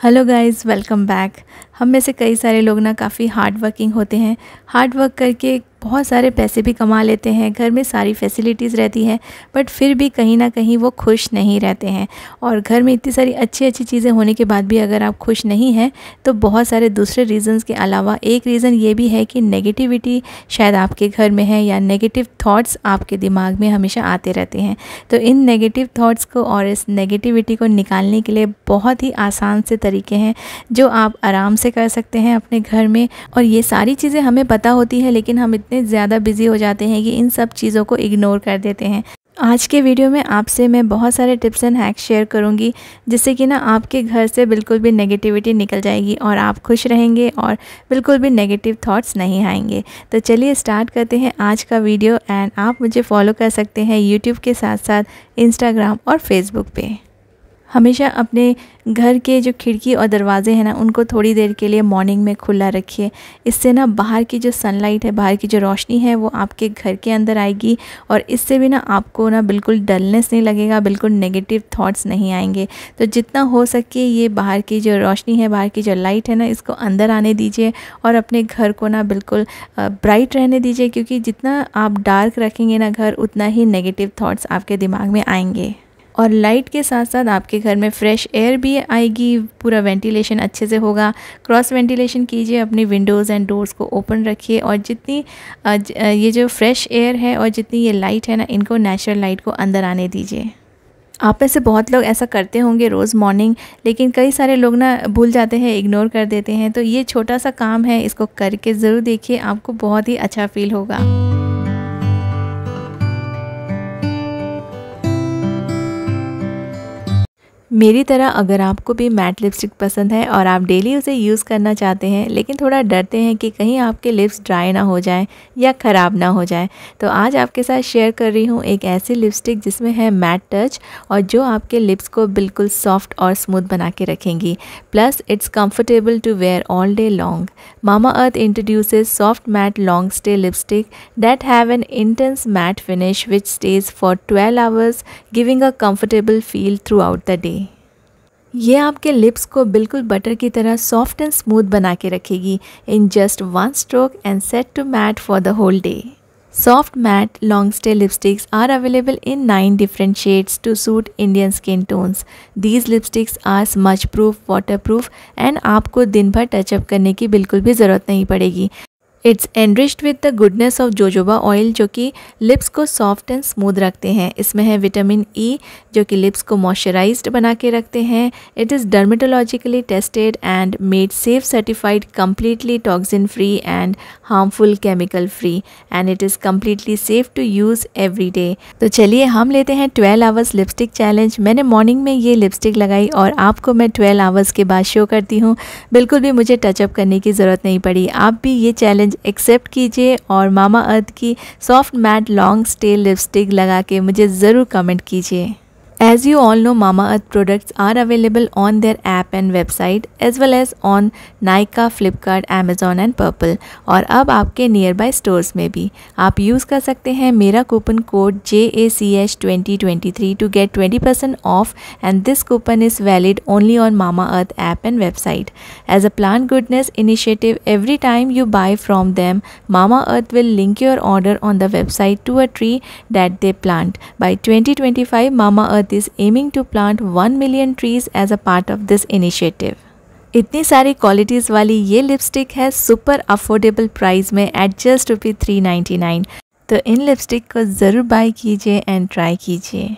Hello guys, welcome back. हम में से कई सारे लोग ना काफ़ी हार्ड वर्किंग होते हैं। हार्ड वर्क करके बहुत सारे पैसे भी कमा लेते हैं, घर में सारी फैसिलिटीज़ रहती हैं, बट फिर भी कहीं ना कहीं वो खुश नहीं रहते हैं। और घर में इतनी सारी अच्छी अच्छी चीज़ें होने के बाद भी अगर आप खुश नहीं हैं तो बहुत सारे दूसरे रीज़न्स के अलावा एक रीज़न ये भी है कि नेगेटिविटी शायद आपके घर में है, या नेगेटिव थॉट्स आपके दिमाग में हमेशा आते रहते हैं। तो इन नेगेटिव थॉट्स को और इस नेगेटिविटी को निकालने के लिए बहुत ही आसान से तरीके हैं जो आप आराम से कर सकते हैं अपने घर में। और ये सारी चीज़ें हमें पता होती है, लेकिन हम इतने ज़्यादा बिजी हो जाते हैं कि इन सब चीज़ों को इग्नोर कर देते हैं। आज के वीडियो में आपसे मैं बहुत सारे टिप्स एंड हैक्स शेयर करूंगी, जिससे कि ना आपके घर से बिल्कुल भी नेगेटिविटी निकल जाएगी और आप खुश रहेंगे और बिल्कुल भी नेगेटिव थॉट्स नहीं आएंगे। तो चलिए स्टार्ट करते हैं आज का वीडियो। एंड आप मुझे फॉलो कर सकते हैं यूट्यूब के साथ साथ इंस्टाग्राम और फेसबुक पे। हमेशा अपने घर के जो खिड़की और दरवाजे हैं ना, उनको थोड़ी देर के लिए मॉर्निंग में खुला रखिए। इससे ना बाहर की जो सनलाइट है, बाहर की जो रोशनी है, वो आपके घर के अंदर आएगी और इससे भी ना आपको ना बिल्कुल डलनेस नहीं लगेगा, बिल्कुल नेगेटिव थॉट्स नहीं आएंगे। तो जितना हो सके ये बाहर की जो रोशनी है, बाहर की जो लाइट है ना, इसको अंदर आने दीजिए और अपने घर को ना बिल्कुल ब्राइट रहने दीजिए, क्योंकि जितना आप डार्क रखेंगे ना घर, उतना ही नेगेटिव थॉट्स आपके दिमाग में आएंगे। और लाइट के साथ साथ आपके घर में फ्रेश एयर भी आएगी, पूरा वेंटिलेशन अच्छे से होगा। क्रॉस वेंटिलेशन कीजिए, अपनी विंडोज़ एंड डोर्स को ओपन रखिए और जितनी ये जो फ्रेश एयर है और जितनी ये लाइट है ना, इनको नेचुरल लाइट को अंदर आने दीजिए। आप में से बहुत लोग ऐसा करते होंगे रोज़ मॉर्निंग, लेकिन कई सारे लोग ना भूल जाते हैं, इग्नोर कर देते हैं। तो ये छोटा सा काम है, इसको करके ज़रूर देखिए, आपको बहुत ही अच्छा फील होगा। मेरी तरह अगर आपको भी मैट लिपस्टिक पसंद है और आप डेली उसे यूज़ करना चाहते हैं, लेकिन थोड़ा डरते हैं कि कहीं आपके लिप्स ड्राई ना हो जाएं या ख़राब ना हो जाएं, तो आज आपके साथ शेयर कर रही हूँ एक ऐसी लिपस्टिक जिसमें है मैट टच और जो आपके लिप्स को बिल्कुल सॉफ्ट और स्मूथ बना के रखेंगी। Plus it's comfortable to wear all day long. Mamaearth introduces soft matte long stay lipstick that have an intense matte finish which stays for 12 hours, giving a comfortable feel throughout the day. ये आपके lips को बिल्कुल butter की तरह soft and smooth बना के रखेगी in just one stroke and set to matte for the whole day. Soft matte long stay lipsticks are available in 9 different shades to suit Indian skin tones. These lipsticks are smudge proof, waterproof and आपको दिन भर touch-up करने की बिल्कुल भी ज़रूरत नहीं पड़ेगी। It's enriched with the goodness of jojoba oil, जो कि लिप्स को सॉफ्ट एंड स्मूथ रखते हैं। इसमें है विटामिन ई, जो कि लिप्स को मॉइस्चराइज्ड बना के रखते हैं। It is dermatologically tested and made safe certified, completely toxin free and harmful chemical free, and it is completely safe to use every day. तो चलिए हम लेते हैं 12 आवर्स लिपस्टिक चैलेंज। मैंने मॉर्निंग में ये लिपस्टिक लगाई और आपको मैं 12 आवर्स के बाद शो करती हूँ। बिल्कुल भी मुझे टचअप करने की ज़रूरत नहीं पड़ी। आप भी ये चैलेंज एक्सेप्ट कीजिए और मामा अर्थ की soft matte long stay lipstick लगा के मुझे ज़रूर कमेंट कीजिए। As you all know, Mama Earth products are available on their app and website as well as on Nykaa, Flipkart, Amazon and Purple, और अब आपके नियर बाय स्टोर्स में भी आप यूज़ कर सकते हैं मेरा coupon code JACH2023 to get 20% off, and this coupon is valid only on Mama Earth app and website. As a plant goodness initiative, every time you buy from them, Mama Earth will link your order on the website to a tree that they plant. By 2025, Mama Earth is aiming to plant 1 million trees as a part of this initiative. इतनी सारी qualities वाली ये lipstick है super affordable price में eight just ₹399। तो इन lipstick को ज़रूर bye कीजिए एंड ट्राई कीजिए।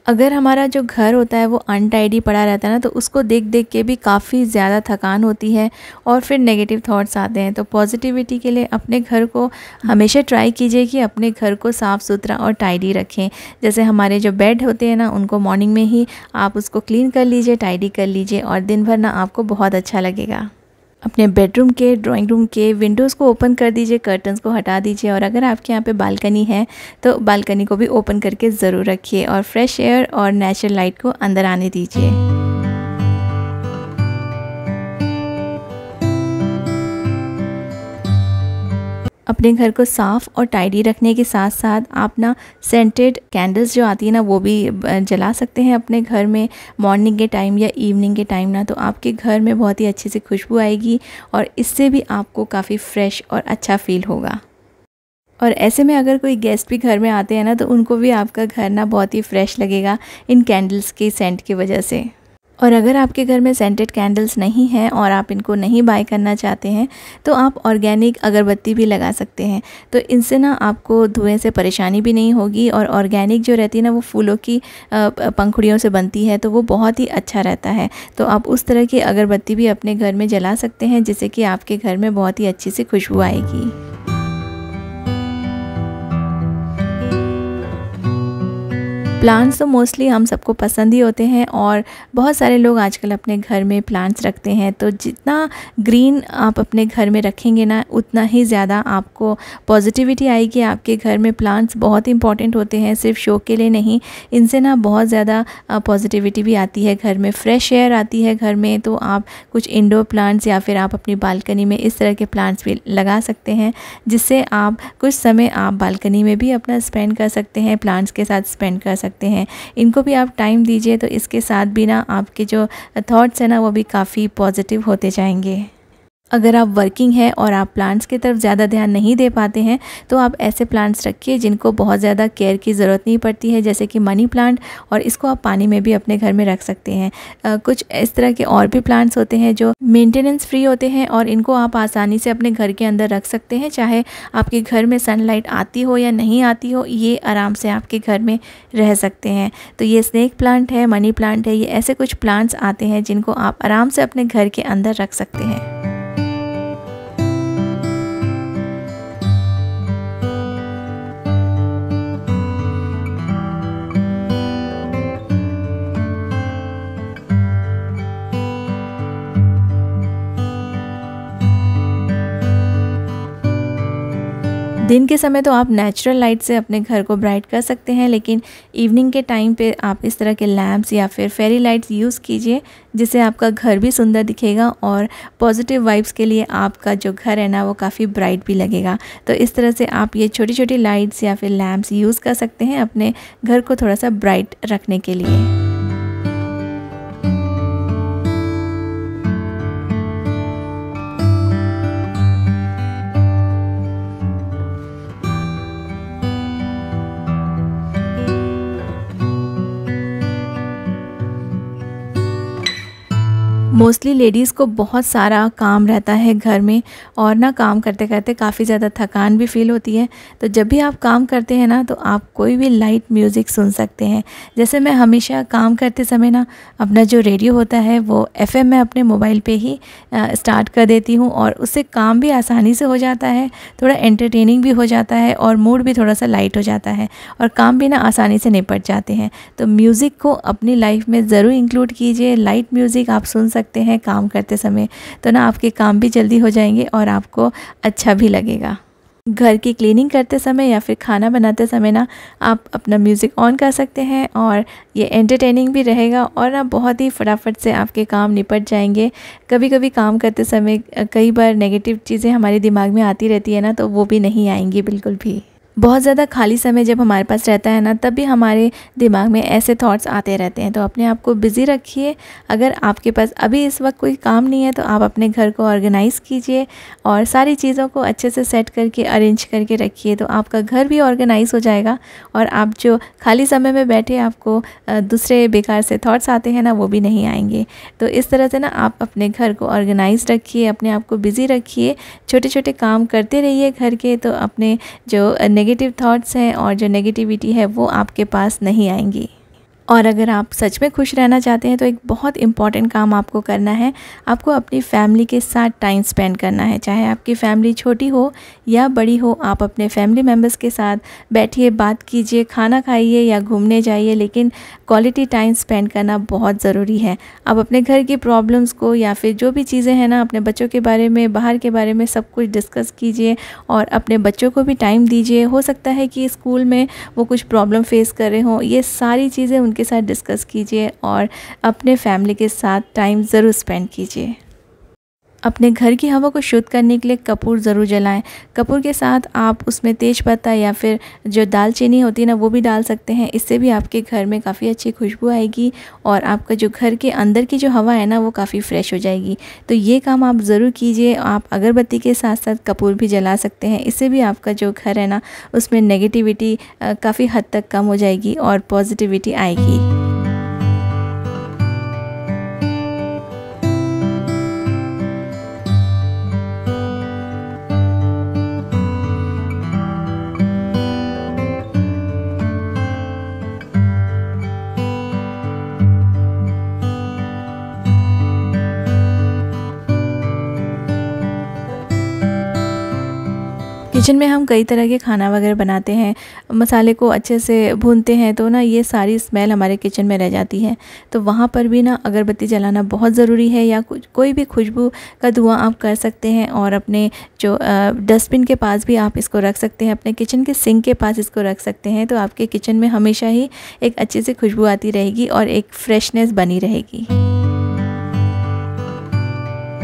अगर हमारा जो घर होता है वो अनटाइडी पड़ा रहता है ना, तो उसको देख देख के भी काफ़ी ज़्यादा थकान होती है और फिर नेगेटिव थॉट्स आते हैं। तो पॉजिटिविटी के लिए अपने घर को हमेशा ट्राई कीजिए कि अपने घर को साफ़ सुथरा और टाइडी रखें। जैसे हमारे जो बेड होते हैं ना, उनको मॉर्निंग में ही आप उसको क्लीन कर लीजिए, टाइडी कर लीजिए और दिन भर ना आपको बहुत अच्छा लगेगा। अपने बेडरूम के, ड्राइंग रूम के विंडोज़ को ओपन कर दीजिए, कर्टन्स को हटा दीजिए, और अगर आपके यहाँ पे बालकनी है तो बालकनी को भी ओपन करके ज़रूर रखिए और फ्रेश एयर और नेचुरल लाइट को अंदर आने दीजिए। अपने घर को साफ़ और टाइडी रखने के साथ साथ आप ना सेंटेड कैंडल्स जो आती है ना वो भी जला सकते हैं अपने घर में मॉर्निंग के टाइम या इवनिंग के टाइम ना, तो आपके घर में बहुत ही अच्छी सी खुशबू आएगी और इससे भी आपको काफ़ी फ्रेश और अच्छा फील होगा। और ऐसे में अगर कोई गेस्ट भी घर में आते हैं ना तो उनको भी आपका घर ना बहुत ही फ्रेश लगेगा इन कैंडल्स के सेंट की वजह से। और अगर आपके घर में सेंटेड कैंडल्स नहीं हैं और आप इनको नहीं बाय करना चाहते हैं तो आप ऑर्गेनिक अगरबत्ती भी लगा सकते हैं। तो इनसे ना आपको धुएं से परेशानी भी नहीं होगी और ऑर्गेनिक जो रहती है ना वो फूलों की पंखुड़ियों से बनती है तो वो बहुत ही अच्छा रहता है। तो आप उस तरह की अगरबत्ती भी अपने घर में जला सकते हैं जिससे कि आपके घर में बहुत ही अच्छी सी खुशबू आएगी। प्लांट्स तो मोस्टली हम सबको पसंद ही होते हैं और बहुत सारे लोग आजकल अपने घर में प्लांट्स रखते हैं। तो जितना ग्रीन आप अपने घर में रखेंगे ना उतना ही ज़्यादा आपको पॉजिटिविटी आएगी। आपके घर में प्लांट्स बहुत इंपॉर्टेंट होते हैं, सिर्फ शो के लिए नहीं, इनसे ना बहुत ज़्यादा पॉजिटिविटी भी आती है, घर में फ्रेश एयर आती है घर में। तो आप कुछ इंडोर प्लांट्स या फिर आप अपनी बालकनी में इस तरह के प्लांट्स भी लगा सकते हैं जिससे आप कुछ समय आप बालकनी में भी अपना स्पेंड कर सकते हैं, प्लांट्स के साथ स्पेंड कर सकते हैं। इनको भी आप टाइम दीजिए तो इसके साथ भी ना आपके जो थॉट्स हैं ना वो भी काफ़ी पॉजिटिव होते जाएंगे। अगर आप वर्किंग हैं और आप प्लांट्स की तरफ ज़्यादा ध्यान नहीं दे पाते हैं तो आप ऐसे प्लांट्स रखिए जिनको बहुत ज़्यादा केयर की ज़रूरत नहीं पड़ती है, जैसे कि मनी प्लांट, और इसको आप पानी में भी अपने घर में रख सकते हैं। कुछ इस तरह के और भी प्लांट्स होते हैं जो मेंटेनेंस फ्री होते हैं और इनको आप आसानी से अपने घर के अंदर रख सकते हैं, चाहे आपके घर में सनलाइट आती हो या नहीं आती हो, ये आराम से आपके घर में रह सकते हैं। तो ये स्नेक प्लांट है, मनी प्लांट है, ये ऐसे कुछ प्लांट्स आते हैं जिनको आप आराम से अपने घर के अंदर रख सकते हैं। दिन के समय तो आप नेचुरल लाइट से अपने घर को ब्राइट कर सकते हैं, लेकिन इवनिंग के टाइम पे आप इस तरह के लैम्प्स या फिर फेरी लाइट्स यूज़ कीजिए जिससे आपका घर भी सुंदर दिखेगा और पॉजिटिव वाइब्स के लिए आपका जो घर है ना वो काफ़ी ब्राइट भी लगेगा। तो इस तरह से आप ये छोटी छोटी लाइट्स या फिर लैम्प्स यूज़ कर सकते हैं अपने घर को थोड़ा सा ब्राइट रखने के लिए। मोस्टली लेडीज़ को बहुत सारा काम रहता है घर में और ना काम करते करते काफ़ी ज़्यादा थकान भी फील होती है। तो जब भी आप काम करते हैं ना तो आप कोई भी लाइट म्यूज़िक सुन सकते हैं। जैसे मैं हमेशा काम करते समय ना अपना जो रेडियो होता है वो FM में अपने मोबाइल पे ही स्टार्ट कर देती हूँ और उससे काम भी आसानी से हो जाता है, थोड़ा एंटरटेनिंग भी हो जाता है और मूड भी थोड़ा सा लाइट हो जाता है और काम भी ना आसानी से निपट जाते हैं। तो म्यूज़िक को अपनी लाइफ में ज़रूर इंक्लूड कीजिए। लाइट म्यूज़िक आप सुन सकते हैं काम करते समय, तो ना आपके काम भी जल्दी हो जाएंगे और आपको अच्छा भी लगेगा। घर की क्लीनिंग करते समय या फिर खाना बनाते समय ना आप अपना म्यूज़िक ऑन कर सकते हैं और ये एंटरटेनिंग भी रहेगा और ना बहुत ही फटाफट से आपके काम निपट जाएंगे। कभी कभी काम करते समय कई बार नेगेटिव चीज़ें हमारे दिमाग में आती रहती है ना, तो वो भी नहीं आएंगी बिल्कुल भी। बहुत ज़्यादा खाली समय जब हमारे पास रहता है ना तब भी हमारे दिमाग में ऐसे थॉट्स आते रहते हैं। तो अपने आप को बिज़ी रखिए। अगर आपके पास अभी इस वक्त कोई काम नहीं है तो आप अपने घर को ऑर्गेनाइज़ कीजिए और सारी चीज़ों को अच्छे से सेट करके अरेंज करके रखिए, तो आपका घर भी ऑर्गेनाइज़ हो जाएगा और आप जो खाली समय में बैठे आपको दूसरे बेकार से थॉट्स आते हैं ना वो भी नहीं आएंगे। तो इस तरह से ना आप अपने घर को ऑर्गेनाइज़ रखिए, अपने आप को बिज़ी रखिए, छोटे छोटे काम करते रहिए घर के, तो अपने जो नेगेटिव थॉट्स हैं और जो नेगेटिविटी है वो आपके पास नहीं आएंगी। और अगर आप सच में खुश रहना चाहते हैं तो एक बहुत इम्पॉर्टेंट काम आपको करना है। आपको अपनी फैमिली के साथ टाइम स्पेंड करना है, चाहे आपकी फैमिली छोटी हो या बड़ी हो। आप अपने फैमिली मेम्बर्स के साथ बैठिए, बात कीजिए, खाना खाइए या घूमने जाइए, लेकिन क्वालिटी टाइम स्पेंड करना बहुत ज़रूरी है। आप अपने घर की प्रॉब्लम्स को या फिर जो भी चीज़ें हैं ना, अपने बच्चों के बारे में, बाहर के बारे में सब कुछ डिस्कस कीजिए और अपने बच्चों को भी टाइम दीजिए। हो सकता है कि स्कूल में वो कुछ प्रॉब्लम फेस कर रहे हों, ये सारी चीज़ें उनके साथ डिस्कस कीजिए और अपने फैमिली के साथ टाइम ज़रूर स्पेंड कीजिए। अपने घर की हवा को शुद्ध करने के लिए कपूर ज़रूर जलाएं। कपूर के साथ आप उसमें तेज़पत्ता या फिर जो दालचीनी होती है ना वो भी डाल सकते हैं। इससे भी आपके घर में काफ़ी अच्छी खुशबू आएगी और आपका जो घर के अंदर की जो हवा है ना वो काफ़ी फ्रेश हो जाएगी। तो ये काम आप ज़रूर कीजिए। आप अगरबत्ती के साथ साथ कपूर भी जला सकते हैं। इससे भी आपका जो घर है ना उसमें नेगेटिविटी काफ़ी हद तक कम हो जाएगी और पॉजिटिविटी आएगी। किचन में हम कई तरह के खाना वगैरह बनाते हैं, मसाले को अच्छे से भूनते हैं तो ना ये सारी स्मेल हमारे किचन में रह जाती है। तो वहाँ पर भी ना अगरबत्ती जलाना बहुत ज़रूरी है या कोई भी खुशबू का धुआं आप कर सकते हैं। और अपने जो डस्टबिन के पास भी आप इसको रख सकते हैं, अपने किचन के सिंक के पास इसको रख सकते हैं। तो आपके किचन में हमेशा ही एक अच्छी सी खुशबू आती रहेगी और एक फ्रेशनेस बनी रहेगी।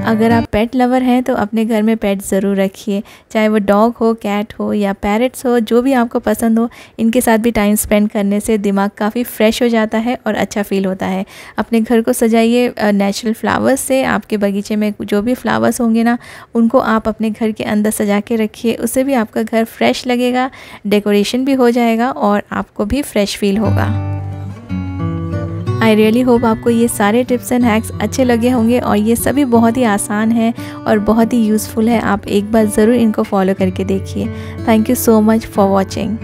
अगर आप पेट लवर हैं तो अपने घर में पेट ज़रूर रखिए, चाहे वो डॉग हो, कैट हो या पैरट्स हो, जो भी आपको पसंद हो। इनके साथ भी टाइम स्पेंड करने से दिमाग काफ़ी फ्रेश हो जाता है और अच्छा फील होता है। अपने घर को सजाइए नेचुरल फ्लावर्स से। आपके बगीचे में जो भी फ्लावर्स होंगे ना उनको आप अपने घर के अंदर सजा के रखिए। उससे भी आपका घर फ्रेश लगेगा, डेकोरेशन भी हो जाएगा और आपको भी फ्रेश फील होगा। आई रियली होप आपको ये सारे टिप्स एंड हैक्स अच्छे लगे होंगे और ये सभी बहुत ही आसान है और बहुत ही यूज़फुल है। आप एक बार ज़रूर इनको फॉलो करके देखिए। Thank you so much for watching.